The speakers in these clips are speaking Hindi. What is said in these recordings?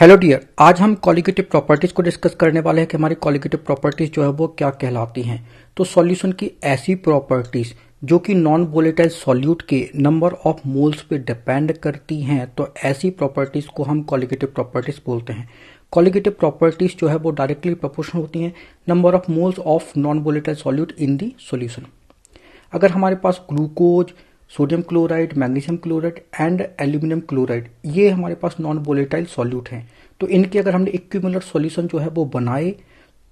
हेलो डियर, आज हम कॉलिगेटिव प्रॉपर्टीज को डिस्कस करने वाले हैं कि हमारी कॉलिगेटिव प्रॉपर्टीज जो है वो क्या कहलाती हैं। तो सॉल्यूशन की ऐसी प्रॉपर्टीज जो कि नॉन वोलेटाइल सॉल्यूट के नंबर ऑफ मोल्स पे डिपेंड करती हैं, तो ऐसी प्रॉपर्टीज को हम कॉलिगेटिव प्रॉपर्टीज बोलते हैं। कॉलिगेटिव प्रॉपर्टीज जो है वो डायरेक्टली प्रोपोर्शनल होती हैं number of moles of non volatile solute in the solution. अगर हमारे पास glucose, sodium chloride, magnesium chloride and aluminium chloride ये हमारे पास नॉन वोलेटाइल सॉल्यूट हैं, तो इनके अगर हमने इक्विमुलर सॉल्यूशन जो है वो बनाए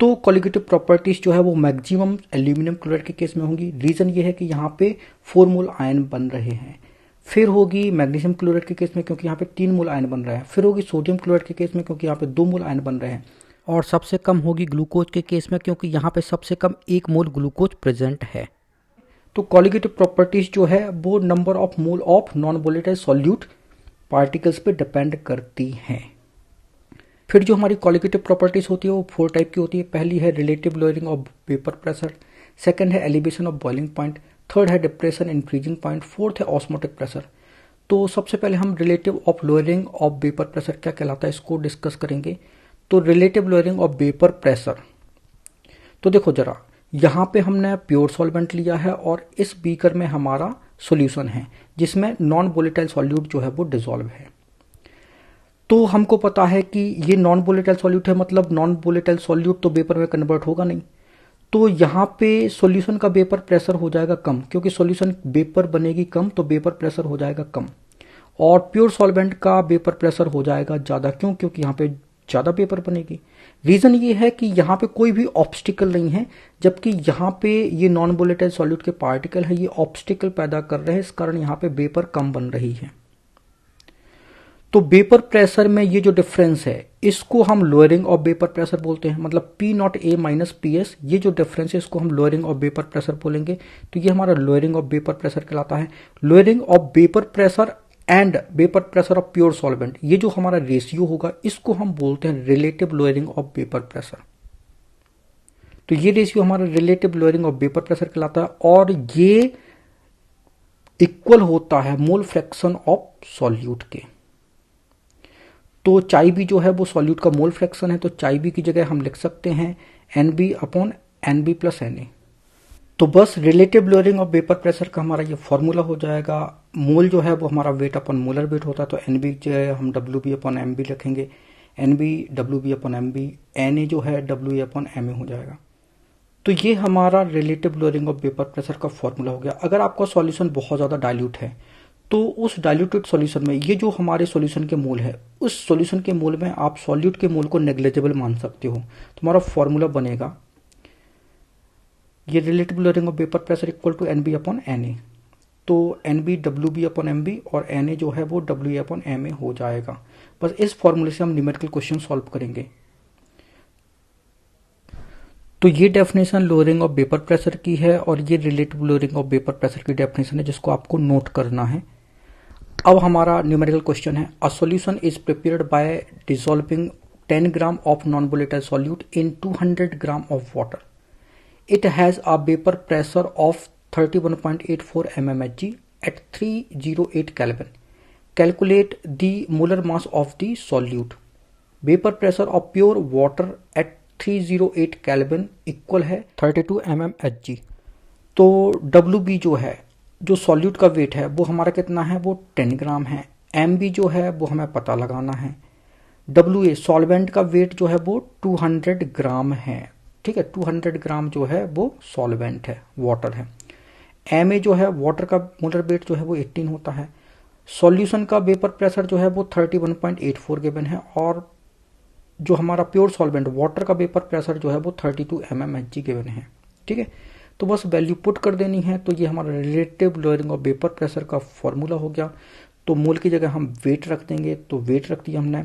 तो कॉलिगेटिव प्रॉपर्टीज जो है वो मैक्सिमम एल्यूमिनियम क्लोराइड के केस में होंगी। रीजन ये है कि यहाँ पे 4 मोल आयन बन रहे हैं। फिर होगी मैग्नीशियम क्लोराइड के केस में क्योंकि यहाँ पे 3 मोल आयन बन रहे हैं। फिर होगी सोडियम क्लोराइड के केस में क्योंकि यहाँ पे 2 मोल आयन बन रहे हैं। और सबसे कम होगी ग्लूकोज के केस में क्योंकि यहाँ पे सबसे कम 1 मोल ग्लूकोज प्रेजेंट है। तो कॉलिगेटिव प्रॉपर्टीज जो है वो number of mole of non volatile solute particles पे डिपेंड करती हैं। फिर जो हमारी कॉलिगेटिव प्रॉपर्टीज होती है वो 4 टाइप की होती है। पहली है relative lowering of vapour pressure, second है elevation of boiling point, third है depression in freezing point, fourth है ऑस्मोटिक प्रेशर। तो सबसे पहले हम relative of lowering of vapour pressure क्या कहलाता है इसको डिस्कस करेंगे। तो relative lowering of vapour pressure, तो देखो जरा, यहाँ पे हमने प्योर सॉल्वेंट लिया है और इस बीकर में हमारा सॉल्यूशन है जिसमें नॉन वोलेटाइल सॉल्यूट जो है वो डिसॉल्व है। तो हमको पता है कि ये नॉन वोलेटाइल सॉल्यूट है, मतलब नॉन वोलेटाइल सॉल्यूट तो वेपर में कन्वर्ट होगा नहीं। तो यहाँ पे सॉल्यूशन का वेपर प्रेशर हो जाएगा कम, क्योंकि सॉल्यूशन वेपर बनेगी कम तो वेपर प्रेशर हो जाएगा कम। और प्योर सॉल्वेंट का वेपर प्रेशर हो जाएगा ज़्यादा, क्यों? क्योंकि यहाँ पे ज़्यादा पेपर बनेगी। रीज़न ये है कि यहाँ पे कोई भी ऑब्स्टिकल नहीं है, जबकि यहाँ पे ये नॉन वोलेटाइल सॉल्यूट के पार्टिकल है, ये ऑब्स्टिकल पैदा कर रहे हैं, इस कारण यहाँ पे वेपर कम बन रही है। तो वेपर प्रेशर में ये जो डिफरेंस है इसको हम लोअरिंग ऑफ वेपर प्रेशर बोलते हैं, मतलब P not a minus P S, ये जो डिफरेंस है इसको हम लोअरिंग ऑफ वेपर प्रेशर बोलेंगे। तो ये हमारा लोअरिंग ऑफ वेपर प्रेशर कहलाता है। Lowering of vapour pressure and vapour pressure of pure solvent, ये जो हमारा रेशियो होगा इसको हम बोलते हैं relative lowering of vapour pressure. तो ये रेशियो हमारा relative lowering of vapour pressure कहलाता है और ये इक्वल होता है मोल फ्रैक्शन ऑफ सॉल्यूट के। तो चाई बी जो है वो सॉल्यूट का मोल फ्रैक्शन है, तो चाई बी की जगह हम लिख सकते हैं NB upon NB plus Na। तो बस relative lowering of vapour pressure का हमारा ये फॉर्मूला हो जाएगा। मोल जो है वो हमारा वेट अपॉन मोलर वेट होता है, तो NB जो है हम WB अपॉन MB लिखेंगे, NB WB upon MB, Na जो है WA अपॉन Ma हो जाएगा। तो ये हमारा relative lowering of vapour pressure का फॉर्मूला हो गया। अगर आपका सॉल्यूशन बहुत ज़्यादा डाइल्यूट है तो उस डाइल्यूटेड सॉल्यूशन में ये जो हमारे सॉल्यूशन के मोल है, उस सॉल्यूशन के मोल में आप सॉल्यूट के मोल को नेग्लिजिबल मान सकते हो। तो हमारा फॉर्मूला बनेगा ये relative lowering of vapour pressure equal to NB upon Na। तो NB WB अपॉन MB और Na जो है वो WA अपॉन Ma हो जाएगा। बस इस फॉर्मूले से हम न्यूमेरिकल क्वेश्चन सॉल्व करेंगे। तो ये definition lowering of vapour pressure की है और ये relative lowering of vapour pressure की डेफिनेशन है जिसको आपको नोट करना है। अब हमारा न्यूमेरिकल क्वेश्चन है, अ solution is prepared by dissolving 10 gram of non volatile solute in 200 gram of water. It has a vapor pressure of 31.84 mmHg at 308 Kelvin. Calculate the molar mass of the solute. Vapor pressure of pure water at 308 Kelvin equal है 32 mmHg। तो WB जो है, जो सॉल्यूट का वेट है वो हमारा कितना है, वो 10 ग्राम है। MB जो है वो हमें पता लगाना है। WA सॉल्वेंट का वेट जो है वो 200 ग्राम है, ठीक है। 200 ग्राम जो है वो सॉल्वेंट है, वाटर है। Ma जो है वाटर का मोलर वेट जो है वो 18 होता है। सॉल्यूशन का वेपर प्रेशर जो है वो 31.84 गिवन है और जो हमारा प्योर सॉल्वेंट वाटर का वेपर प्रेशर जो है वो 32 mmHg गिवन है, ठीक है। तो बस वैल्यू पुट कर देनी है। तो ये हमारा relative lowering of vapour pressure का फॉर्मूला हो गया। तो मोल की जगह हम वेट रख देंगे, तो वेट रख दिया हमने।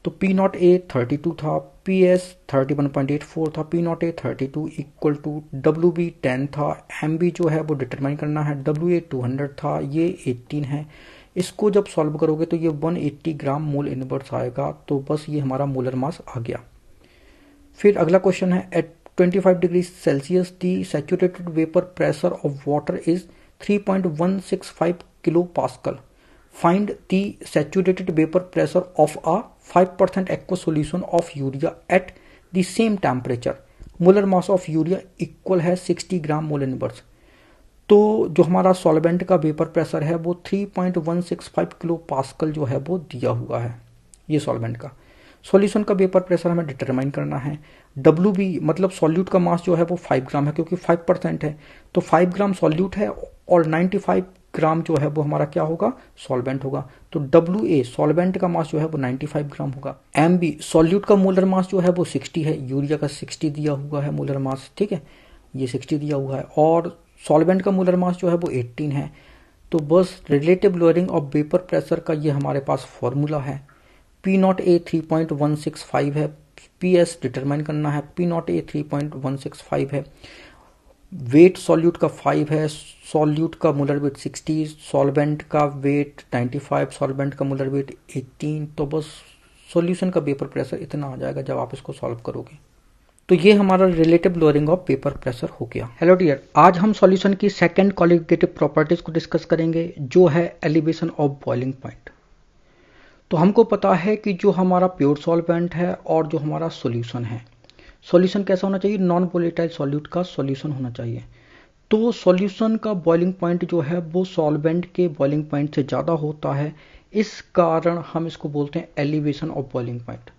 तो P नॉट A 32 था, PS 31.84 था, P not A 32 equal to WB 10 था, MB जो है वो डिटरमाइन करना है, WA 200 था, ये 18 है। इसको जब सॉल्व करोगे तो ये 180 ग्राम मोल इनवर्स आएगा। तो बस ये हमारा मोलर मास आ गया। फिर अगला क्वेश्चन है, at 25 degree Celsius the saturated vapour pressure of water is 3.165 kilo pascal. Find the saturated vapour pressure of a 5% aqueous solution of urea at the same temperature. Molar mass of urea equal है 60 ग्राम मोल इनवर्स। तो जो हमारा सॉल्वेंट का वेपर प्रेशर है वो 3.165 किलो पास्कल जो है वो दिया हुआ है। ये सॉल्वेंट का सॉल्यूशन का वेपर प्रेशर हमें डिटरमाइन करना है। डब्ल्यू बी मतलब सॉल्यूट का मास जो है वो 5 ग्राम है, क्योंकि 5% है, तो 5 ग्राम सॉल्यूट है और 95 ग्राम जो है वो हमारा क्या होगा, सॉल्वेंट होगा। तो डब्ल्यू ए सॉल्वेंट का मास जो है वो 95 ग्राम होगा। एम बी सॉल्यूट का मोलर मास जो है वो 60 है, यूरिया का 60 दिया हुआ है मोलर मास, ठीक है, ये 60 दिया हुआ है, और सॉल्वेंट का मोलर मास जो है वो 18 है। तो बस relative lowering of vapour pressure का ये हमारे पास फॉर्मूला है। पी नॉट ए 3.165 है, पी एस डिटरमाइन करना है, पी नॉट ए 3.165 है, वेट सॉल्यूट का 5 है, सॉल्यूट का मोलर वेट 60, सॉल्वेंट का वेट 95, सॉल्वेंट का मोलर वेट 18। तो बस सॉल्यूशन का वेपर प्रेशर इतना आ जाएगा जब आप इसको सॉल्व करोगे। तो ये हमारा relative lowering of vapour pressure हो गया। हेलो डियर, आज हम सॉल्यूशन की सेकंड क्वालिटेटिव प्रॉपर्टीज को डिस्कस करेंगे, जो है एलिवेशन ऑफ बॉइलिंग पॉइंट। तो हमको पता है कि जो हमारा प्योर सॉल्वेंट है और जो हमारा सॉल्यूशन है, सॉल्यूशन कैसा होना चाहिए, नॉन वोलेटाइल सॉल्यूट का सॉल्यूशन होना चाहिए। तो सॉल्यूशन का बॉइलिंग पॉइंट जो है वो सॉल्वेंट के बॉइलिंग पॉइंट से ज़्यादा होता है, इस कारण हम इसको बोलते हैं एलिवेशन ऑफ बॉइलिंग पॉइंट।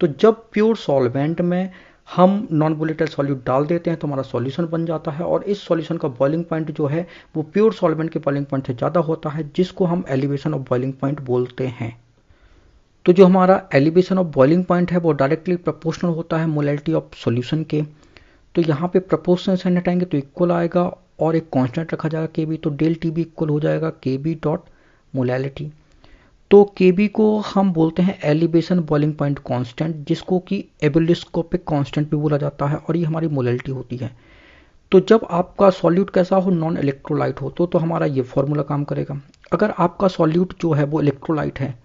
तो जब प्योर सॉल्वेंट में हम नॉन वोलेटाइल सॉल्यूट डाल देते हैं तो हमारा सॉल्यूशन बन जाता है, और इस सॉल्यूशन का बॉइलिंग पॉइंट जो है वो प्योर सॉल्वेंट के बॉइलिंग पॉइंट से ज़्यादा होता है, जिसको हम एलिवेशन ऑफ बॉइलिंग पॉइंट बोलते हैं। तो जो हमारा एलिवेशन ऑफ बॉइलिंग पॉइंट है वो डायरेक्टली प्रोपोर्शनल होता है मोलैलिटी ऑफ सॉल्यूशन के। तो यहाँ पे प्रोपोर्शनल साइन हटाएंगे तो इक्वल आएगा, और एक कांस्टेंट रखा जाएगा के बी, तो डेल टी बी इक्वल हो जाएगा के बी डॉट मोलैलिटी। तो के बी को हम बोलते हैं एलिवेशन बॉइलिंग पॉइंट कांस्टेंट, जिसको कि एबुलिस्कोपिक कांस्टेंट भी बोला जाता है, और ये हमारी मोलैलिटी होती है। तो जब आपका सॉल्यूट कैसा हो, नॉन इलेक्ट्रोलाइट हो, तो हमारा ये फॉर्मूला काम करेगा। अगर आपका सॉल्यूट जो है वो इलेक्ट्रोलाइट है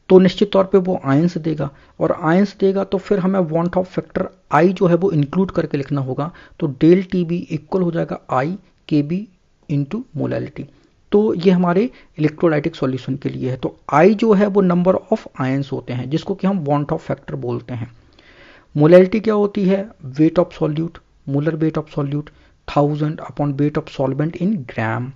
तो निश्चित तौर पे वो आयंस देगा, और आयंस देगा तो फिर हमें वांट ऑफ फैक्टर आई जो है वो इंक्लूड करके लिखना होगा। तो डेल टी बी इक्वल हो जाएगा आई के बी इंटू मोलैलिटी। तो ये हमारे इलेक्ट्रोलाइटिक सॉल्यूशन के लिए है। तो आई जो है वो नंबर ऑफ आयंस होते हैं, जिसको कि हम वांट ऑफ फैक्टर बोलते हैं। मोलैलिटी क्या होती है, weight of solute, molar weight of solute 1000 upon weight of solvent in gram.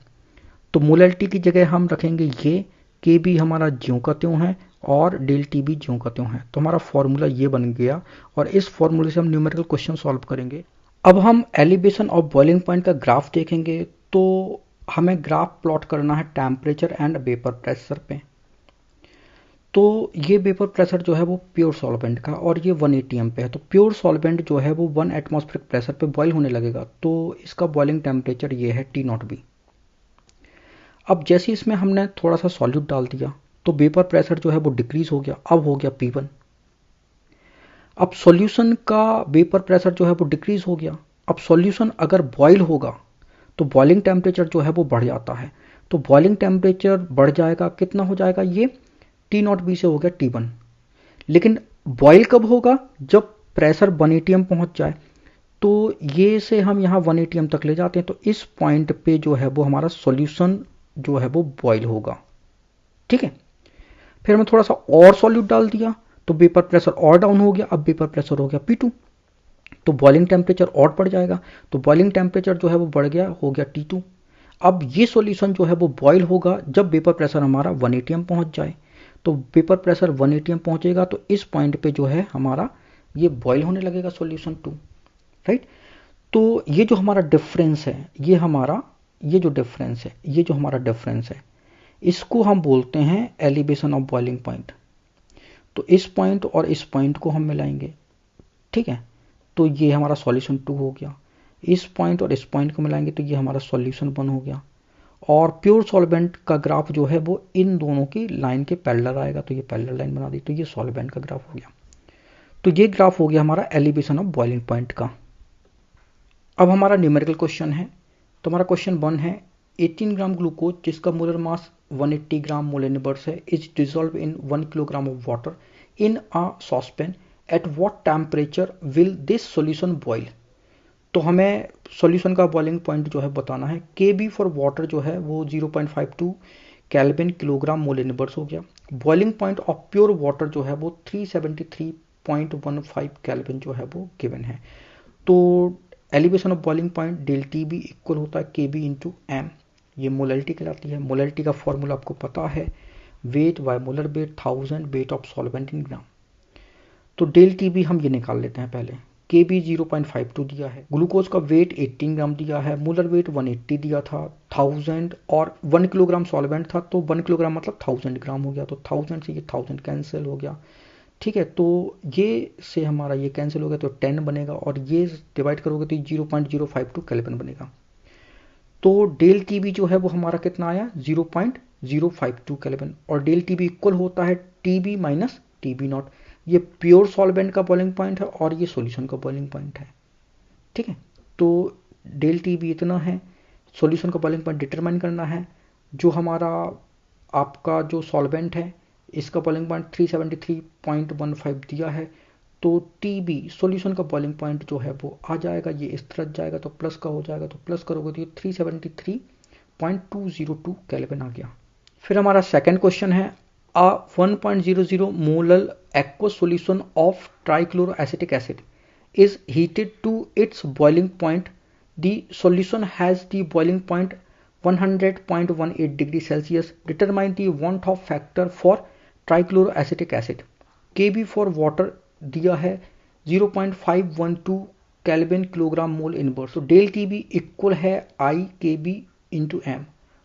तो मोलैलिटी की जगह हम रखेंगे ये, के बी हमारा ज्यों का त्यों है और डेल टी बी ज्यों का त्यों है। तो हमारा फॉर्मूला ये बन गया, और इस फॉर्मूले से हम न्यूमेरिकल क्वेश्चन सॉल्व करेंगे। अब हम एलिवेशन ऑफ बॉइलिंग पॉइंट का ग्राफ देखेंगे। तो हमें ग्राफ प्लॉट करना है टेम्परेचर एंड वेपर प्रेशर पे। तो ये वेपर प्रेशर जो है वो प्योर सॉल्वेंट का, और ये 1 atm पे है। तो प्योर सॉल्वेंट जो है वो 1 एटमॉस्फेरिक प्रेशर पे बॉयल होने लगेगा। तो इसका बॉइलिंग टेम्परेचर ये है टी नॉट बी। अब जैसे इसमें हमने थोड़ा सा सॉल्यूट डाल दिया तो वेपर प्रेशर जो है वो डिक्रीज हो गया, अब हो गया P1। अब सॉल्यूशन का वेपर प्रेशर जो है वो डिक्रीज हो गया। अब सॉल्यूशन अगर बॉयल होगा तो बॉइलिंग टेम्परेचर जो है वो बढ़ जाता है। तो बॉइलिंग टेम्परेचर बढ़ जाएगा, कितना हो जाएगा, ये टी नॉट बी से हो गया T1। लेकिन बॉयल कब होगा, जब प्रेशर 1 atm पहुंच जाए। तो ये से हम यहाँ 1 atm तक ले जाते हैं। तो इस पॉइंट पे जो है वो हमारा सॉल्यूशन जो है वो बॉयल होगा, ठीक है। फिर हमने थोड़ा सा और सॉल्यूट डाल दिया तो वेपर प्रेशर और डाउन हो गया, अब वेपर प्रेशर हो गया P2। तो बॉइलिंग टेम्परेचर और बढ़ जाएगा, तो बॉइलिंग टेम्परेचर जो है वो बढ़ गया, हो गया T2। अब ये सॉल्यूशन जो है वो बॉयल होगा जब वेपर प्रेशर हमारा 1 atm पहुंच जाए। तो वेपर प्रेशर 1 atm पहुंचेगा तो इस पॉइंट पे जो है हमारा ये बॉयल होने लगेगा सॉल्यूशन 2, राइट। तो ये जो हमारा डिफरेंस है, ये जो हमारा डिफरेंस है, इसको हम बोलते हैं एलिवेशन ऑफ बॉइलिंग पॉइंट। तो इस पॉइंट और इस पॉइंट को हम मिलाएंगे, ठीक है। तो ये हमारा सॉल्यूशन 2 हो गया। इस पॉइंट और इस पॉइंट को मिलाएंगे तो ये हमारा सॉल्यूशन 1 हो गया। और प्योर सॉल्वेंट का ग्राफ जो है वो इन दोनों की लाइन के पैरेलल आएगा, तो ये पैरेलल लाइन बना दी, तो ये सॉल्वेंट का ग्राफ हो गया। तो ये ग्राफ हो गया हमारा एलिवेशन ऑफ बॉइलिंग पॉइंट का। अब हमारा न्यूमेरिकल क्वेश्चन है। तो हमारा क्वेश्चन 1 है, 18 ग्राम ग्लूकोज जिसका molar mass 180 gram mole inverse है is dissolve in 1 kilogram of water in a saucepan, at what temperature will this solution boil. तो हमें सॉल्यूशन का बॉइलिंग पॉइंट जो है बताना है। के बी फॉर वाटर जो है वो 0.52, केल्विन किलोग्राम मोल इनवर्स हो गया। Boiling point of pure water जो है वो 373.15 केल्विन जो है वो गिवन है। तो elevation of boiling point del T B equal होता है के बी इंटू एम, ये मोलरिटी कहलाती है। मोलरिटी का फॉर्मूला आपको पता है, weight by molar weight 1000 weight of solvent in gram. तो डेल टी बी हम ये निकाल लेते हैं पहले। के बी 0.52 दिया है, ग्लूकोज का वेट 18 ग्राम दिया है, मोलर वेट 180 दिया था, 1000 और 1 किलोग्राम सॉल्वेंट था, तो 1 किलोग्राम मतलब 1000 ग्राम हो गया, तो 1000 से ये 1000 कैंसिल हो गया। ठीक है, तो ये से हमारा ये कैंसिल हो गया तो 10 बनेगा, और ये डिवाइड करोगे तो 0.052 केल्विन बनेगा। तो डेल टी बी जो है वो हमारा कितना आया 0.052 केल्विन, और डेल टी बी इक्वल होता है T B minus T B not. ये प्योर सॉल्वेंट का बॉइलिंग पॉइंट है और ये सॉल्यूशन का बॉइलिंग पॉइंट है। ठीक है, तो डेल टी बी इतना है, सॉल्यूशन का बॉइलिंग पॉइंट डिटरमाइन करना है। जो हमारा आपका जो सॉल्वेंट है इसका बॉइलिंग पॉइंट 373.15 दिया है, तो टी बी सॉल्यूशन का बॉइलिंग पॉइंट जो है वो आ जाएगा, ये इस तरह जाएगा तो प्लस का हो जाएगा, तो प्लस करोगे तो ये 373.202 केल्विन आ गया। फिर हमारा सेकंड क्वेश्चन है, a 1.00 molal aqueous solution of trichloroacetic acid is heated to its boiling point. The solution has the boiling point 100.18 degree Celsius. Determine the want-off factor for trichloroacetic acid. Kb for water दिया है 0.512 केल्विन किलोग्राम मोल इनवर्स। तो डेल टी बी इक्वल है I K B into M.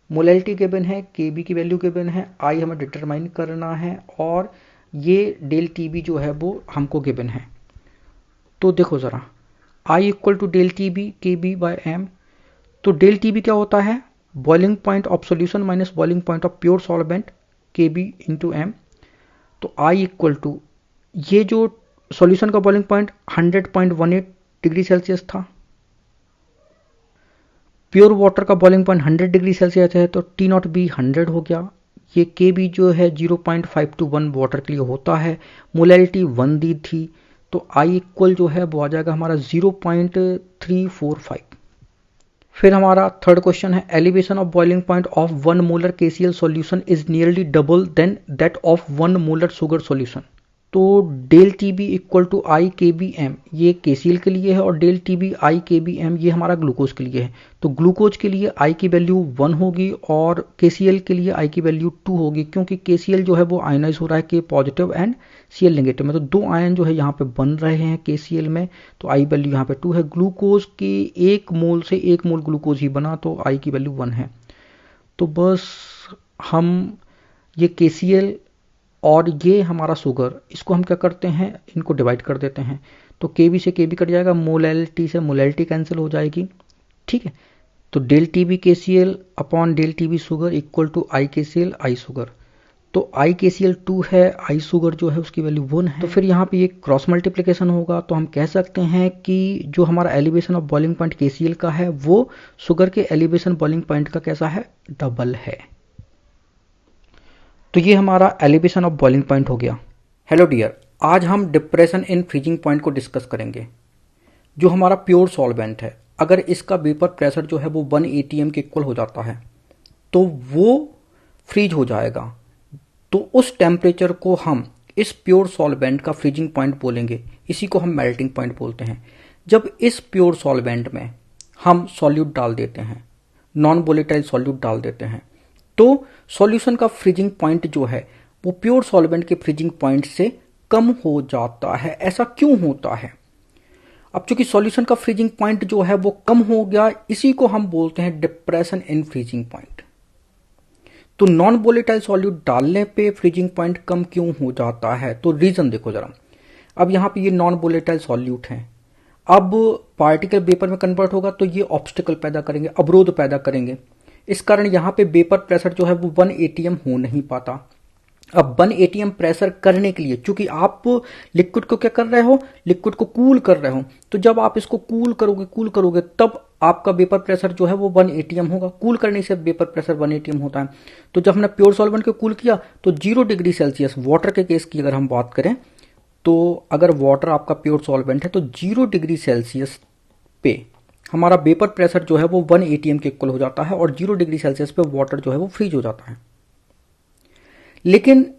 Molality given है, के बी की वैल्यू गिवन है, आई हमें डिटरमाइन करना है, और ये डेल टी बी जो है वो हमको गिवन है। तो देखो ज़रा, I equal to del T B K B by M. तो डेल टी बी क्या होता है, boiling point of solution minus boiling point of pure solvent K B into M. तो आई इक्वल टू, ये जो सॉल्यूशन का बॉइलिंग पॉइंट 100.18 डिग्री सेल्सियस था, प्योर वाटर का बॉइलिंग पॉइंट 100 डिग्री सेल्सियस है, तो टी नॉट बी 100 हो गया। ये के बी जो है 0.521 वाटर के लिए होता है, मोलैलिटी 1 दी थी, तो आई इक्वल जो है वो आ जाएगा हमारा 0.345। फिर हमारा थर्ड क्वेश्चन है, elevation of boiling point of 1 molar KCl solution is nearly double than that of 1 molar sugar solution. तो del T B equal to I K B M, ये केसीएल के लिए है, और del T B I K B M ये हमारा ग्लूकोज के लिए है। तो ग्लूकोज के लिए आई की वैल्यू 1 होगी और केसीएल के लिए आई की वैल्यू 2 होगी, क्योंकि केसीएल जो है वो आयनाइज हो रहा है के पॉजिटिव एंड सीएल नेगेटिव में, तो 2 आयन जो है यहाँ पे बन रहे हैं केसीएल में, तो आई वैल्यू यहाँ पे 2 है। ग्लूकोज के 1 मोल से 1 मोल ग्लूकोज ही बना, तो आई की वैल्यू 1 है। तो बस हम ये केसीएल और ये हमारा शुगर, इसको हम क्या करते हैं, इनको डिवाइड कर देते हैं, तो के बी से के बी कट जाएगा, मोलैलिटी से मोलैलिटी कैंसिल हो जाएगी। ठीक है, तो del T B K C L upon del T B sugar equal to I K C L I sugar. तो आई के सी एल 2 है, आई शुगर जो है उसकी वैल्यू 1 है। तो फिर यहाँ पे ये क्रॉस मल्टीप्लिकेशन होगा, तो हम कह सकते हैं कि जो हमारा एलिवेशन ऑफ बॉइलिंग पॉइंट के सी एल का है वो शुगर के एलिवेशन बॉइलिंग पॉइंट का कैसा है, डबल है। तो ये हमारा एलिवेशन ऑफ बॉइलिंग पॉइंट हो गया। हेलो डियर, आज हम डिप्रेशन इन फ्रीजिंग पॉइंट को डिस्कस करेंगे। जो हमारा प्योर सॉल्वेंट है, अगर इसका वेपर प्रेशर जो है वो 1 atm के इक्वल हो जाता है तो वो फ्रीज हो जाएगा। तो उस टेम्परेचर को हम इस प्योर सॉल्वेंट का फ्रीजिंग पॉइंट बोलेंगे, इसी को हम मेल्टिंग पॉइंट बोलते हैं। जब इस प्योर सॉल्वेंट में हम सॉल्यूट डाल देते हैं, नॉन वोलेटाइल सॉल्यूट डाल देते हैं, तो सॉल्यूशन का फ्रीजिंग पॉइंट जो है वो प्योर सॉल्वेंट के फ्रीजिंग पॉइंट से कम हो जाता है। ऐसा क्यों होता है? अब चूंकि सॉल्यूशन का फ्रीजिंग पॉइंट जो है वो कम हो गया, इसी को हम बोलते हैं डिप्रेशन इन फ्रीजिंग पॉइंट। तो नॉन वोलेटाइल सॉल्यूट डालने पे फ्रीजिंग पॉइंट कम क्यों हो जाता है? तो रीजन देखो जरा। अब यहां पे ये नॉन वोलेटाइल सॉल्यूट है, अब पार्टिकल वेपर में कन्वर्ट होगा तो ये ऑब्स्टिकल पैदा करेंगे, अवरोध पैदा करेंगे। इस कारण यहां पे वेपर प्रेशर जो है वो 1 atm हो नहीं पाता। अब 1 atm प्रेशर करने के लिए, चूंकि आप लिक्विड को क्या कर रहे हो, लिक्विड को कूल कर रहे हो, तो जब आप इसको कूल करोगे तब आपका वेपर प्रेशर जो है वो 1 atm होगा। कूल करने से वेपर प्रेशर 1 atm होता है। तो जब हमने प्योर सॉल्वेंट को कूल किया तो 0 डिग्री सेल्सियस, वाटर के केस की अगर हम बात करें तो अगर वाटर आपका प्योर सॉल्वेंट है तो 0 डिग्री सेल्सियस पे हमारा वेपर प्रेशर जो है वो 1 atm के इक्वल हो जाता है, और 0 डिग्री सेल्सियस पे वाटर जो है वो फ्रीज हो जाता है। लेकिन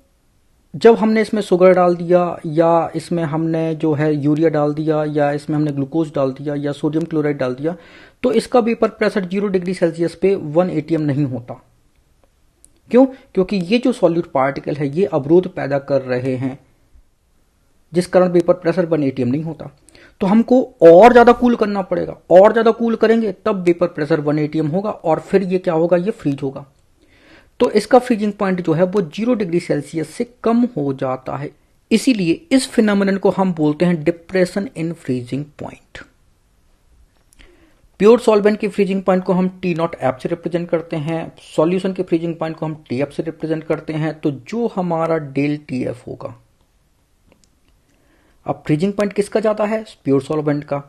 जब हमने इसमें शुगर डाल दिया या इसमें हमने जो है यूरिया डाल दिया या इसमें हमने ग्लूकोज डाल दिया या सोडियम क्लोराइड डाल दिया, तो इसका वेपर प्रेशर 0 डिग्री सेल्सियस पे 1 एटीएम नहीं होता। क्यों? क्योंकि ये जो सॉल्यूट पार्टिकल है ये अवरोध पैदा कर रहे हैं, जिस कारण वेपर प्रेशर 1 एटीएम नहीं होता। तो हमको और ज्यादा कूल करना पड़ेगा, और ज्यादा कूल करेंगे तब वेपर प्रेशर 1 एटीएम होगा और फिर ये क्या होगा, ये फ्रीज होगा। तो इसका फ्रीजिंग पॉइंट जो है वो 0 डिग्री सेल्सियस से कम हो जाता है। इसीलिए इस फिनोमेनन को हम बोलते हैं depression in freezing point. Pure solvent की फ्रीजिंग पॉइंट को हम T0F से रिप्रेजेंट करते हैं, सॉल्यूशन के फ्रीजिंग पॉइंट को हम TF से रिप्रेजेंट करते हैं। तो जो हमारा डेल TF होगा, अब फ्रीजिंग पॉइंट किसका जाता है, प्योर सॉल्वेंट का,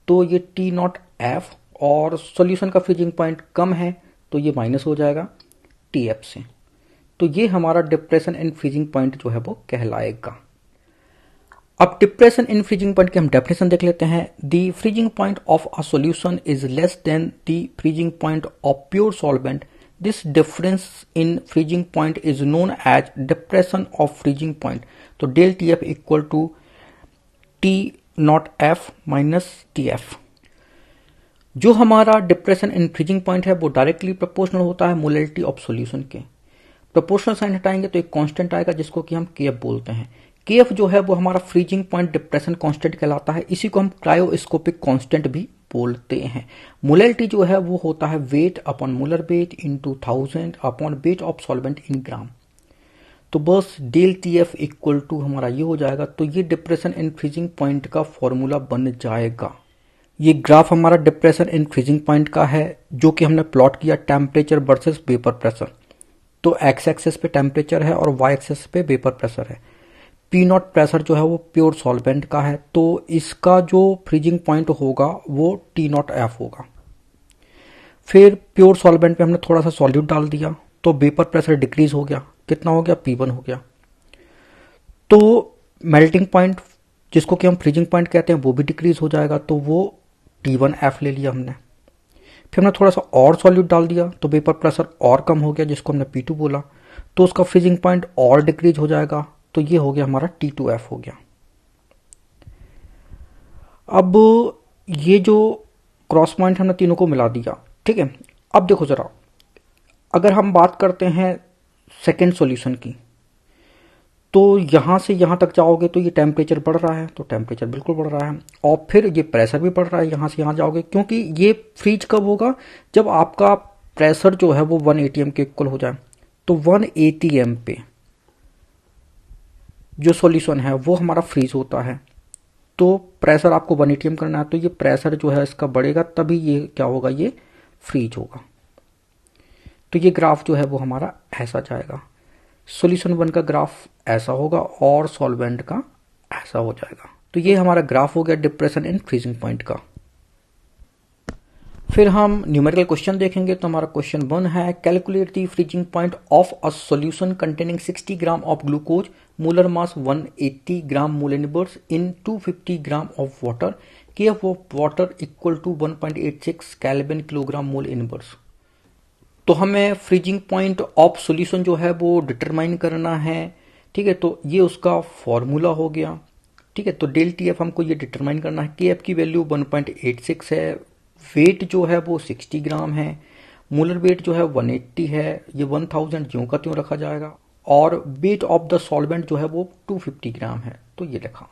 तो ये T0F, और सॉल्यूशन का फ्रीजिंग पॉइंट कम है तो ये माइनस हो जाएगा TF से। तो ये हमारा डिप्रेशन इन फ्रीजिंग पॉइंट जो है वो कहलाएगा। अब डिप्रेशन इन फ्रीजिंग पॉइंट की हम डेफिनेशन देख लेते हैं। The freezing point of a solution is less than the freezing point of pure solvent. This difference in freezing point is known as depression of freezing point. तो del TF equal to T0F minus TF। जो हमारा डिप्रेशन इन फ्रीजिंग पॉइंट है वो डायरेक्टली प्रोपोर्शनल होता है मोलैलिटी ऑफ सॉल्यूशन के। प्रोपोर्शनल साइन हटाएंगे तो एक कांस्टेंट आएगा जिसको कि हम KF बोलते हैं। KF जो है वो हमारा फ्रीजिंग पॉइंट डिप्रेशन कांस्टेंट कहलाता है। इसी को हम क्रायोस्कोपिक कांस्टेंट भी बोलते हैं। मोलैलिटी जो है वो होता है weight upon molar weight into 1000 upon weight of solvent in gram. तो बस डेल TF इक्वल टू हमारा ये हो जाएगा। तो ये डिप्रेशन इन फ्रीजिंग पॉइंट का फॉर्मूला बन जाएगा। ये ग्राफ हमारा डिप्रेशन इन फ्रीजिंग पॉइंट का है जो कि हमने प्लॉट किया टेम्परेचर वर्सेस वेपर प्रेशर। तो एक्स एक्सेस पे टेम्परेचर है और वाई एक्सेस पे वेपर प्रेशर है। P0 प्रेशर जो है वो प्योर सॉल्वेंट का है, तो इसका जो फ्रीजिंग पॉइंट होगा वो T0F होगा। फिर प्योर सॉल्वेंट पे हमने थोड़ा सा सॉल्यूट डाल दिया तो वेपर प्रेशर डिक्रीज हो गया। कितना हो गया, P1 हो गया। तो मेल्टिंग पॉइंट जिसको कि हम फ्रीजिंग पॉइंट कहते हैं वो भी डिक्रीज हो जाएगा, तो वो T1F ले लिया हमने। फिर हमने थोड़ा सा और सॉल्यूट डाल दिया तो वेपर प्रेशर और कम हो गया जिसको हमने P2 बोला, तो उसका फ्रीजिंग पॉइंट और डिक्रीज हो जाएगा। तो ये हो गया हमारा T2F हो गया। अब ये जो क्रॉस पॉइंट हमने तीनों को मिला दिया, ठीक है। अब देखो जरा, अगर हम बात करते हैं सेकेंड सॉल्यूशन की, तो यहां से यहां तक जाओगे तो ये टेम्परेचर बढ़ रहा है, तो टेम्परेचर बिल्कुल बढ़ रहा है, और फिर ये प्रेशर भी बढ़ रहा है। यहां से यहां जाओगे, क्योंकि ये फ्रीज कब होगा, जब आपका प्रेशर जो है वो 1 ATM के इक्वल हो जाए। तो 1 ATM पे जो सॉल्यूशन है वो हमारा फ्रीज होता है। तो प्रेशर आपको 1 ATM करना है, तो ये प्रेशर जो है इसका बढ़ेगा, तभी ये क्या होगा, ये फ्रीज होगा। तो ये ग्राफ जो है वो हमारा ऐसा जाएगा। सॉल्यूशन 1 का ग्राफ ऐसा होगा और सॉल्वेंट का ऐसा हो जाएगा। तो ये हमारा ग्राफ हो गया डिप्रेशन इन फ्रीजिंग पॉइंट का। फिर हम न्यूमेरिकल क्वेश्चन देखेंगे। तो हमारा क्वेश्चन 1 है, calculate the freezing point of a solution containing 60 gram of glucose, molar mass 180 gram mole inverse in 250 gram of water, KF of water equal to 1.86 kelvin kilogram mole inverse. तो हमें फ्रीजिंग पॉइंट ऑफ सॉल्यूशन जो है वो डिटरमाइन करना है, ठीक है। तो ये उसका फॉर्मूला हो गया, ठीक है। तो डेल TF हमको ये डिटरमाइन करना है। KF की वैल्यू 1.86 है, वेट जो है वो 60 ग्राम है, मोलर वेट जो है 180 है, ये 1000 ज्यों का त्यों रखा जाएगा, और वेट ऑफ द सॉल्वेंट जो है वो 250 ग्राम है, तो ये लिखा।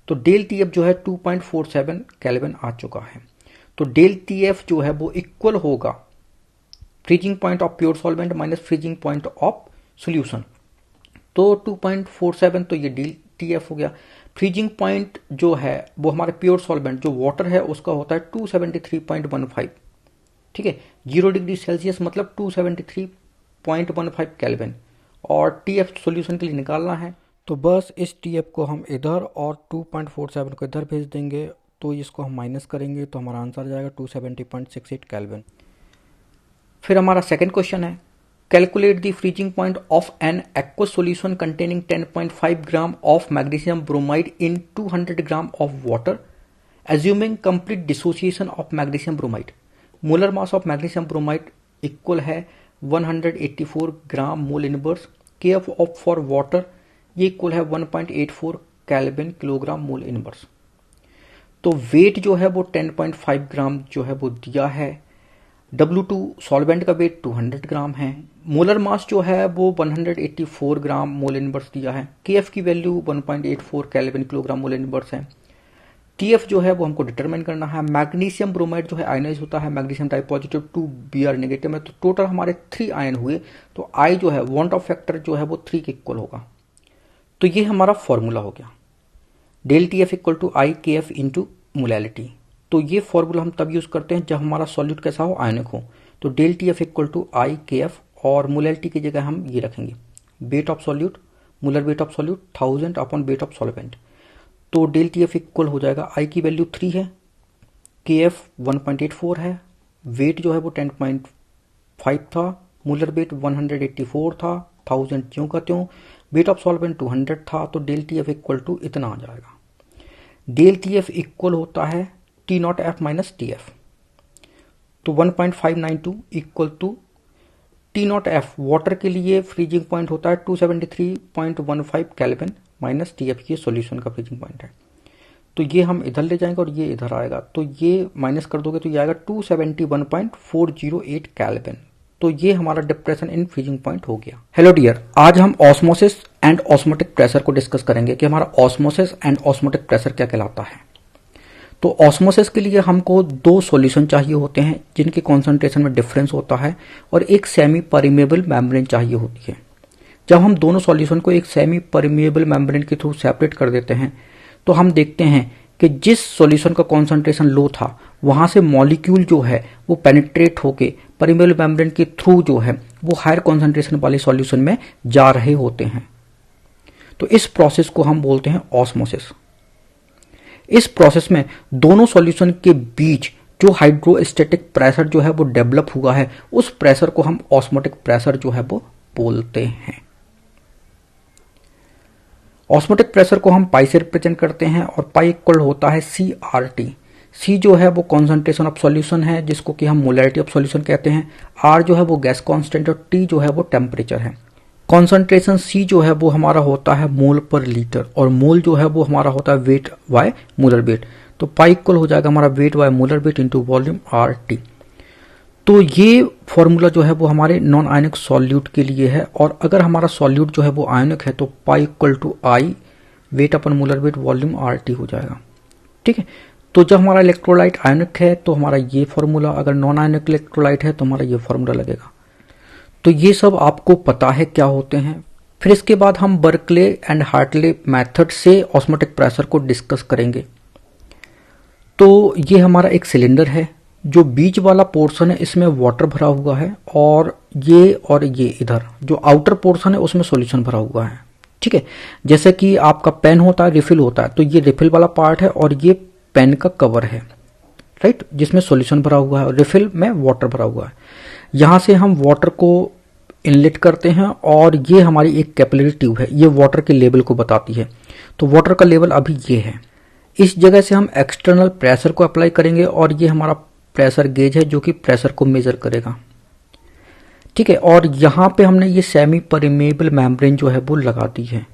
तो डेल TF जो है 2.47 केल्विन आ चुका है। तो डेल TF जो है वो इक्वल होगा freezing point of pure solvent minus freezing point of solution. तो 2.47, तो ये डेल TF हो गया। फ्रीजिंग पॉइंट जो है वो हमारे प्योर सॉल्वेंट जो वाटर है उसका होता है 273.15, ठीक है। 0 डिग्री सेल्सियस मतलब 273.15 केल्विन, और TF सॉल्यूशन के लिए निकालना है। तो बस इस TF को हम इधर और 2.47 को इधर भेज देंगे, तो इसको हम माइनस करेंगे तो हमारा आंसर आ जाएगा 270.68 केल्विन। फिर हमारा सेकंड क्वेश्चन है, calculate the freezing point of an aqueous solution containing 10.5 gram of magnesium bromide in 200 gram of water, assuming complete dissociation of magnesium bromide. Molar mass of magnesium bromide equal है 184 gram mole inverse, KF of for water ये इक्वल है 1.84 केल्विन किलोग्राम मोल इनवर्स। तो वेट जो है वो 10.5 ग्राम जो है वो दिया है। W2 सॉल्वेंट का वेट 200 ग्राम है। मोलर मास जो है वो 184 ग्राम मोल इनवर्स दिया है। KF की value 1.84 kelvin kilogram mole inverse है। TF जो है वो हमको डिटरमाइन करना है। मैग्नीशियम ब्रोमाइड जो है आयनाइज होता है, magnesium di positive 2 Br negative में, तो टोटल हमारे 3 आयन हुए। तो I जो है वांट ऑफ फैक्टर जो है वो 3 के इक्वल होगा। तो ये हमारा फॉर्मूला हो गया, del TF equal to I KF into molality. तो ये फॉर्मूला हम तब यूज करते हैं जब हमारा सॉल्यूट कैसा हो, आयनिक हो। तो del TF equal to I KF और मोलैलिटी की जगह हम ये रखेंगे weight of solute, molar weight of solute 1000 upon weight of solvent. तो डेल TF इक्वल हो जाएगा, I की वैल्यू 3 है, KF 1.84 है, वेट जो है वो 10.5 था, मोलर वेट 184 था, 1000 ज्यों का त्यों, वेट ऑफ सॉल्वेंट 200 था। तो डेल TF इक्वल टू इतना आ जाएगा। डेल TF इक्वल होता है T0F माइनस TF। तो 1.592 इक्वल टू T0F वाटर के लिए फ्रीजिंग पॉइंट होता है 273.15 केल्विन माइनस TF, ये सॉल्यूशन का फ्रीजिंग पॉइंट है। तो ये हम इधर ले जाएंगे और ये इधर आएगा, तो ये माइनस कर दोगे तो ये आएगा 271.408 केल्विन। तो ये हमारा डिप्रेशन इन फ्रीजिंग पॉइंट हो गया। हेलो डियर, आज हम ऑस्मोसिस एंड ऑस्मोटिक प्रेशर को डिस्कस करेंगे कि हमारा ऑस्मोसिस एंड ऑस्मोटिक प्रेशर क्या कहलाता है। तो ऑस्मोसिस के लिए हमको 2 सॉल्यूशन चाहिए होते हैं जिनके कॉन्सेंट्रेशन में डिफरेंस होता है, और एक सेमी परमेबल मेम्ब्रेन चाहिए होती है। जब हम दोनों सॉल्यूशन को एक सेमी परमेबल मेम्ब्रेन के थ्रू सेपरेट कर देते हैं तो हम देखते हैं कि जिस सॉल्यूशन का कॉन्सेंट्रेशन लो था वहां से मॉलिक्यूल जो है वो पेनिट्रेट होके परमेबल मेम्ब्रेन के थ्रू जो है वो हायर कॉन्सेंट्रेशन वाले सॉल्यूशन में जा रहे होते हैं। तो इस प्रोसेस को हम बोलते हैं ऑस्मोसिस। इस प्रोसेस में दोनों सॉल्यूशन के बीच जो हाइड्रोस्टैटिक प्रेशर जो है वो डेवलप हुआ है, उस प्रेशर को हम ऑस्मोटिक प्रेशर जो है वो बोलते हैं। ऑस्मोटिक प्रेशर को हम पाई से रिप्रेजेंट करते हैं और पाई इक्वल होता है CRT। C जो है वो कॉन्सेंट्रेशन ऑफ सॉल्यूशन है जिसको कि हम मोलैरिटी ऑफ सॉल्यूशन कहते हैं। R जो है वो गैस कांस्टेंट और T जो है वो टेम्परेचर है। कॉन्सेंट्रेशन C जो है वो हमारा होता है मोल पर लीटर और मोल जो है वो हमारा होता है वेट बाय मोलर वेट। तो पाई इक्वल हो जाएगा हमारा wait by molar weight into volume RT। तो ये फॉर्मूला जो है वो हमारे नॉन आयनिक सॉल्यूट के लिए है, और अगर हमारा सॉल्यूट जो है वो आयनिक है तो pi equal to I weight upon molar weight volume RT हो जाएगा। ठीक है, तो जब हमारा इलेक्ट्रोलाइट आयनिक है तो हमारा ये फॉर्मूला, अगर नॉन आयनिक इलेक्ट्रोलाइट है तो हमारा ये फॉर्मूला लगेगा। तो ये सब आपको पता है क्या होते हैं। फिर इसके बाद हम बर्कले एंड हार्टले मेथड से ऑस्मोटिक प्रेशर को डिस्कस करेंगे। तो ये हमारा एक सिलेंडर है, जो बीच वाला पोर्शन है इसमें वाटर भरा हुआ है, और ये इधर जो आउटर पोर्शन है उसमें सॉल्यूशन भरा हुआ है। ठीक है, जैसे कि आपका पेन होता है, रिफिल होता है, तो ये रिफिल वाला पार्ट है और ये पेन का कवर है, राइट, जिसमें सॉल्यूशन भरा हुआ है और रिफिल में वाटर भरा हुआ है। यहां से हम वाटर को इनलेट करते हैं और ये हमारी एक कैपिलरी ट्यूब है, ये वाटर के लेवल को बताती है। तो वाटर का लेवल अभी ये है। इस जगह से हम एक्सटर्नल प्रेशर को अप्लाई करेंगे और ये हमारा प्रेशर गेज है जो कि प्रेशर को मेजर करेगा। ठीक है, और यहां पे हमने ये सेमी परमेबल मेम्ब्रेन जो है वो लगा दी है।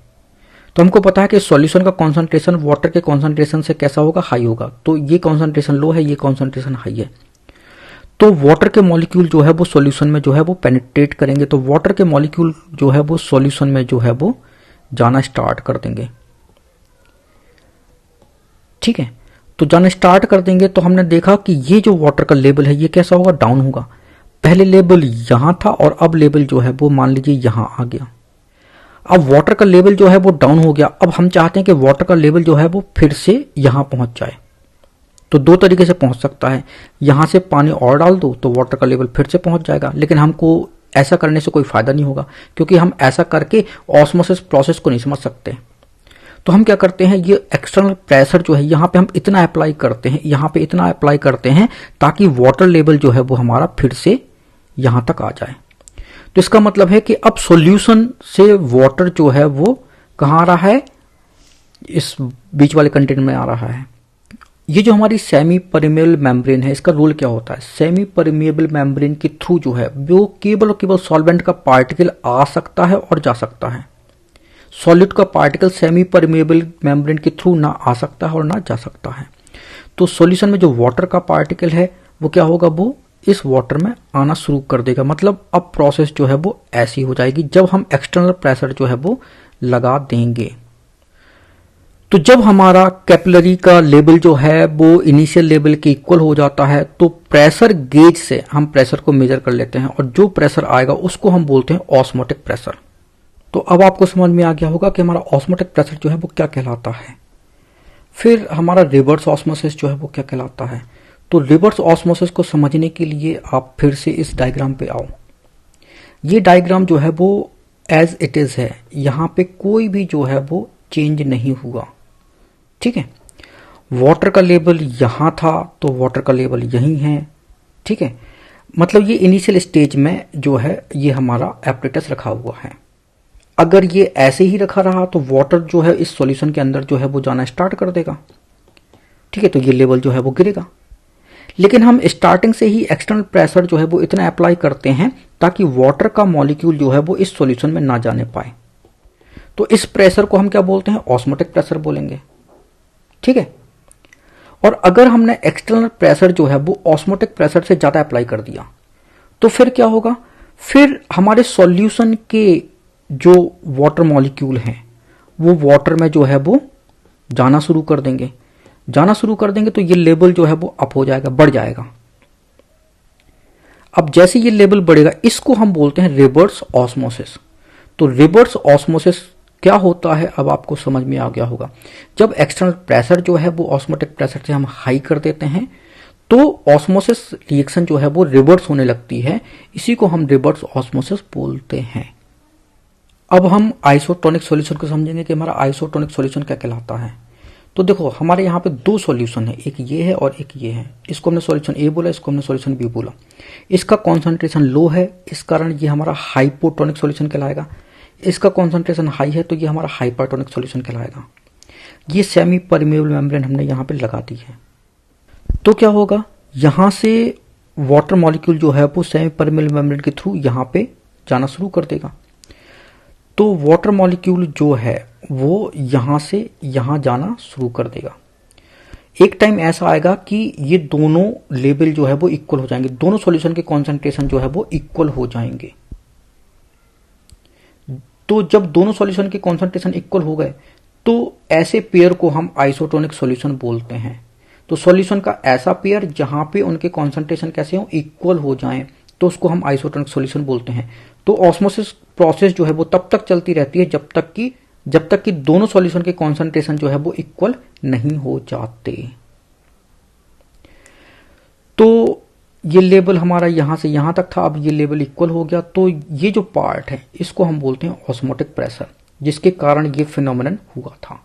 तो हमको पता है कि सॉल्यूशन का कॉन्सेंट्रेशन वाटर के कॉन्सेंट्रेशन से कैसा होगा, हाई होगा। तो ये कॉन्सेंट्रेशन लो है, ये कॉन्सेंट्रेशन हाई है। तो वाटर के मॉलिक्यूल जो है वो सॉल्यूशन में जो है वो पेनिट्रेट करेंगे, तो वाटर के मॉलिक्यूल जो है वो सॉल्यूशन में जो है वो जाना स्टार्ट कर देंगे। ठीक है, तो जाना स्टार्ट कर देंगे तो हमने देखा कि ये जो वाटर का लेवल है ये कैसा होगा, डाउन होगा। पहले लेवल यहां था और अब लेवल जो है वो मान लीजिए यहां आ गया। अब वाटर का लेवल जो है वो डाउन हो गया। अब हम चाहते हैं कि वाटर का लेवल जो है वो फिर से यहां पहुंच जाए। तो 2 तरीके से पहुंच सकता है, यहां से पानी और डाल दो तो वाटर का लेवल फिर से पहुंच जाएगा, लेकिन हमको ऐसा करने से कोई फायदा नहीं होगा क्योंकि हम ऐसा करके ऑस्मोसिस प्रोसेस को नहीं समझ सकते। तो हम क्या करते हैं, ये एक्सटर्नल प्रेशर जो है यहाँ पे हम इतना अप्लाई करते हैं, यहाँ पे इतना अप्लाई करते हैं ताकि वाटर लेवल जो है वो हमारा फिर से यहां तक आ जाए। तो इसका मतलब है कि अब सॉल्यूशन से वाटर जो है वो कहाँ आ रहा है, इस बीच वाले कंटेनर में आ रहा है, ये जो हमारी सेमी परमेबल मेम्ब्रेन है, इसका रोल क्या होता है? सेमी परमेबल मेम्ब्रेन के थ्रू जो है वो केवल और केवल सॉल्वेंट का पार्टिकल आ सकता है और जा सकता है। सॉलिड का पार्टिकल सेमी परमेबल मेम्ब्रेन के थ्रू ना आ सकता है और ना जा सकता है। तो सॉल्यूशन में जो वाटर का पार्टिकल है वो क्या होगा, वो इस वाटर में आना शुरू कर देगा। मतलब अब प्रोसेस जो है वो ऐसी हो जाएगी जब हम एक्सटर्नल प्रेशर जो है वो लगा देंगे। तो जब हमारा कैपिलरी का लेवल जो है वो इनिशियल लेवल के इक्वल हो जाता है तो प्रेशर गेज से हम प्रेशर को मेजर कर लेते हैं और जो प्रेशर आएगा उसको हम बोलते हैं ऑस्मोटिक प्रेशर। तो अब आपको समझ में आ गया होगा कि हमारा ऑस्मोटिक प्रेशर जो है वो क्या कहलाता है। फिर हमारा रिवर्स ऑस्मोसिस जो है वो क्या कहलाता है। तो रिवर्स ऑस्मोसिस को समझने के लिए आप फिर से इस डायग्राम पे आओ। ये डायग्राम जो है वो एज इट इज है, यहां पे कोई भी जो है वो चेंज नहीं हुआ। ठीक है, वाटर का लेवल यहां था तो वाटर का लेवल यहीं है। ठीक है, मतलब ये इनिशियल स्टेज में जो है ये हमारा एपरेटस रखा हुआ है। अगर ये ऐसे ही रखा रहा तो वाटर जो है इस सॉल्यूशन के अंदर जो है वो जाना स्टार्ट कर देगा। ठीक है, तो ये लेवल जो है वो गिरेगा। लेकिन हम स्टार्टिंग से ही एक्सटर्नल प्रेशर जो है वो इतना अप्लाई करते हैं ताकि वाटर का मॉलिक्यूल जो है वो इस सॉल्यूशन में ना जाने पाए। तो इस प्रेशर को हम क्या बोलते हैं, ऑस्मोटिक प्रेशर बोलेंगे। ठीक है, और अगर हमने एक्सटर्नल प्रेशर जो है वो ऑस्मोटिक प्रेशर से ज्यादा अप्लाई कर दिया तो फिर क्या होगा, फिर हमारे सॉल्यूशन के जो वाटर मॉलिक्यूल हैं वो वाटर में जो है वो जाना शुरू कर देंगे। जाना शुरू कर देंगे तो ये लेवल जो है वो अप हो जाएगा, बढ़ जाएगा। अब जैसे ये लेवल बढ़ेगा इसको हम बोलते हैं रिवर्स ऑस्मोसिस। तो रिवर्स ऑस्मोसिस क्या होता है अब आपको समझ में आ गया होगा। जब एक्सटर्नल प्रेशर जो है वो ऑस्मोटिक प्रेशर से हम हाई कर देते हैं तो ऑस्मोसिस रिएक्शन जो है वो रिवर्स होने लगती है। इसी को हम रिवर्स ऑस्मोसिस बोलते हैं। अब हम आइसोटोनिक सॉल्यूशन को समझेंगे कि हमारा आइसोटोनिक सॉल्यूशन क्या कहलाता है। तो देखो हमारे यहाँ पे दो सॉल्यूशन है, एक ये है और एक ये है। इसको हमने सॉल्यूशन ए बोला, इसको हमने सॉल्यूशन बी बोला। इसका कॉन्सेंट्रेशन लो है, इस कारण ये हमारा हाइपोटोनिक सॉल्यूशन कहलाएगा। इसका कॉन्सेंट्रेशन हाई है तो ये हमारा हाइपरटोनिक सॉल्यूशन कहलाएगा। ये सेमी परमेबल मेम्ब्रेन हमने यहाँ पे लगा दी है। तो क्या होगा, यहाँ से वाटर मॉलिक्यूल जो है वो सेमी परमेबल मेम्ब्रेन के थ्रू यहाँ पे जाना शुरू कर देगा। तो वाटर मॉलिक्यूल जो है वो यहां से यहां जाना शुरू कर देगा। एक टाइम ऐसा आएगा कि ये दोनों लेवल जो है वो इक्वल हो जाएंगे, दोनों सॉल्यूशन के कॉन्सेंट्रेशन जो है वो इक्वल हो जाएंगे। तो जब दोनों सॉल्यूशन के कॉन्सेंट्रेशन इक्वल हो गए तो ऐसे पेयर को हम आइसोटोनिक सॉल्यूशन बोलते हैं। तो सॉल्यूशन का ऐसा पेयर जहां पे उनके कॉन्सेंट्रेशन कैसे हो, इक्वल हो जाएं, तो उसको हम आइसोटोनिक सॉल्यूशन बोलते हैं। तो ऑस्मोसिस प्रोसेस जो है वो तब तक चलती रहती है जब तक कि दोनों सॉल्यूशन के कॉन्सेंट्रेशन जो है वो इक्वल नहीं हो जाते। तो ये लेवल हमारा यहां से यहां तक था, अब ये लेवल इक्वल हो गया। तो ये जो पार्ट है इसको हम बोलते हैं ऑस्मोटिक प्रेशर, जिसके कारण ये फिनोमेनन हुआ था।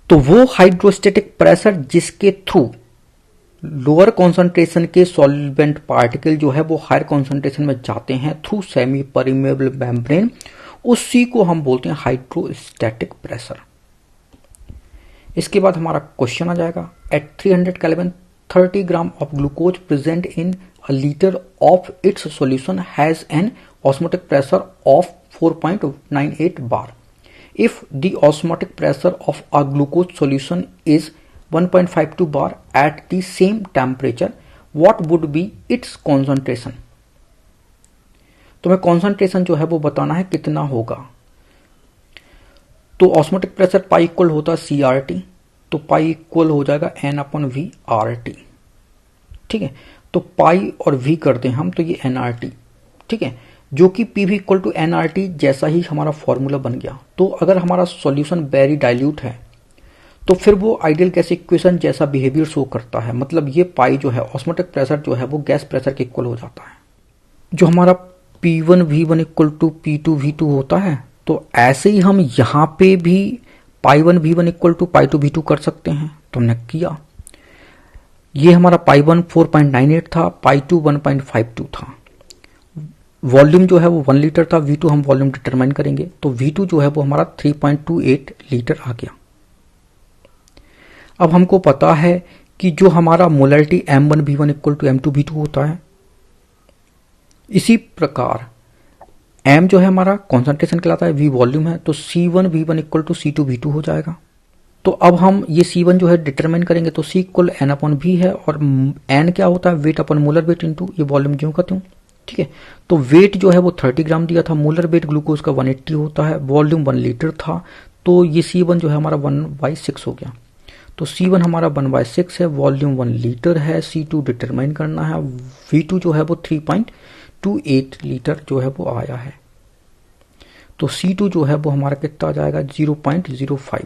तो वो हाइड्रोस्टेटिक प्रेशर जिसके थ्रू लोअर कॉन्सेंट्रेशन के सॉल्वेंट पार्टिकल जो है वो हायर कॉन्सेंट्रेशन में जाते हैं थ्रू सेमी परमेबल मेम्ब्रेन, उसी को हम बोलते हैं हाइड्रोस्टैटिक प्रेशर। इसके बाद हमारा क्वेश्चन आ जाएगा, at 300 kelvin 30 gram of glucose present in a litre of its solution has an osmotic pressure of 4.98 bar. If the osmotic pressure of a glucose solution is 1.52 bar at the same temperature, what would be its concentration? तो हमें कॉन्सेंट्रेशन जो है वो बताना है कितना होगा। तो ऑस्मोटिक प्रेशर पाई इक्वल होता है CRT, तो पाई इक्वल हो जाएगा N/VRT। ठीक है, तो पाई और V कर दें हम तो ये NRT। ठीक है, जो कि PV इक्वल टू NRT जैसा ही हमारा फॉर्मूला बन गया। तो अगर हमारा सॉल्यूशन वेरी डाइल्यूट है तो फिर वो आइडियल गैस इक्वेशन जैसा बिहेवियर शो करता है। मतलब ये पाई जो है ऑस्मोटिक प्रेशर जो है वो गैस प्रेशर के इक्वल हो जाता है। जो हमारा P1V1 इक्वल टू P2V2 होता है, तो ऐसे ही हम यहाँ पे भी पाई1V1 इक्वल टू पाई2V2 कर सकते हैं। तो हमने किया, ये हमारा पाई1 4.98 था, पाई2 1.52 था। वॉल्यूम जो है वो 1 लीटर था, V2 हम वॉल्यूम डिटरमाइन करेंगे। तो V2 जो है वो हमारा 3.28 लीटर आ गया। अब हमको पता है कि जो हमारा molarity M1V1 equal to M2V2 होता है, इसी प्रकार M जो है हमारा कॉन्सेंट्रेशन कहलाता है, V वॉल्यूम है, तो C1V1 इक्वल टू C2V2 हो जाएगा। तो अब हम ये C1 जो है डिटरमाइन करेंगे, तो C equal N upon V है और N क्या होता है, weight upon molar weight into ये वॉल्यूम ज्यों का त्यों। ठीक है, तो वेट जो है वो 30 ग्राम दिया था, मोलर वेट ग्लूकोज का 180 होता है, वॉल्यूम 1 लीटर था, तो ये C1 जो है हमारा 1/6 हो गया। तो C1 हमारा 1/6 है, वॉल्यूम 1 लीटर है, C2 डिटरमाइन करना है, V2 जो है वो 3.28 लीटर जो है वो आया है। तो C2 जो है वो हमारा कितना आ जाएगा, 0.05।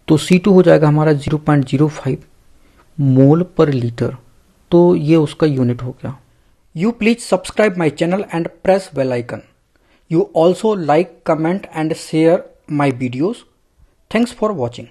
तो C2 हो जाएगा हमारा 0.05 मोल पर लीटर। तो ये उसका यूनिट हो गया। You please subscribe my channel and press bell icon. You also like, comment and share my videos. Thanks for watching.